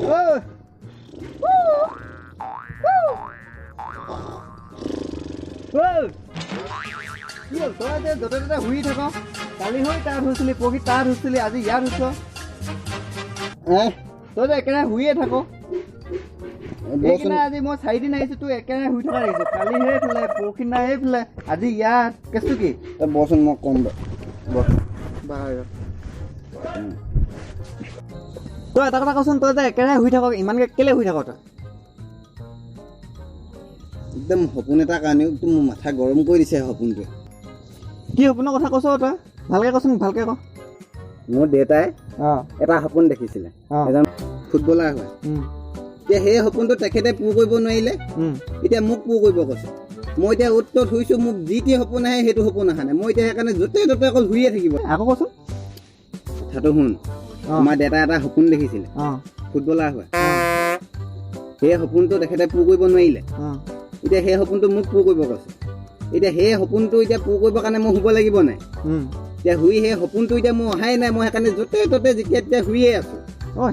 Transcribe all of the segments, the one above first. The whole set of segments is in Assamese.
তই যে য'তে ত'তে শুই থাক কালি হৈ তাত হৈছিলি পৰহি তাত হৈছিলি আজি ইয়াত হৈছ তই যে একেৰাহে শুইয়ে থাক আজি মই 4 দিন আহিছো তোৰ একেৰাহে শুই থকা দেখিছো কালি সেইফালে পৰহি নাই সেইফালে আজি ইয়াত কেছটো কি বচোন মই কম তই এটা কথা কচোন তই যে একেৰাহে শুই থাক ইমানকে কেলে শুই থাক তই একদম সপোন এটা কাৰণেও একদম মোৰ মাথা গৰম কৰি দিছে সপোনটোৱে কি সপোনৰ কথা কৈছ তই ভালকে কচোন ভালকে ক মোৰ দেউতাই এটা সপোন দেখিছিলে এজন ফুটবলাৰ হয় এতিয়া সেই সপোনটো তেখেতে পূৰ কৰিব নোৱাৰিলে এতিয়া মোক পূৰ কৰিব কৈছে মই এতিয়া উত্তৰত শুইছোঁ মোক যি টি সপোন আহে সেইটো সপোন অহা নাই মই এতিয়া সেইকাৰণে য'তে ত'তে অকল শুইয়ে থাকিব আকৌ কচোন কথাটো শুন আমাৰ দেউতাই এটা সপোন দেখিছিলে ফুটবলাৰ হয় সেই সপোনটো তেখেতে পূৰ কৰিব নোৱাৰিলে এতিয়া সেই সপোনটো মোক পূৰ কৰিব কৈছে এতিয়া সেই সপোনটো এতিয়া পূৰ কৰিবৰ কাৰণে মই শুব লাগিব নাই এতিয়া শুই সেই সপোনটো এতিয়া মোৰ অহাই নাই মই সেইকাৰণে য'তে ত'তে যেতিয়া তেতিয়া শুইয়ে আছোঁ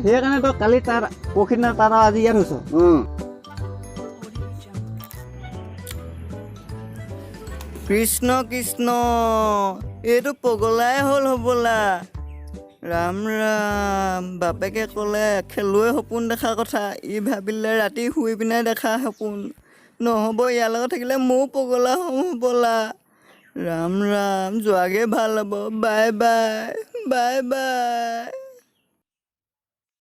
সেইকাৰণে তই কালি তাৰ পৰহি দিনা তাৰ আজি ইয়াত হৈছ কৃষ্ণ কৃষ্ণ এইটো পগলাই হ'ল হ'বলা ৰাম ৰাম বাপেকে ক'লে খেলুৱৈ সপোন দেখা কথা ই ভাবিলে ৰাতি শুই পিনে দেখা সপোন নহ'ব ইয়াৰ লগত থাকিলে ময়ো পগলা হ'ম হ'বলা ৰাম ৰাম যোৱাগৈ ভাল হ'ব বাই বাই বাই বাই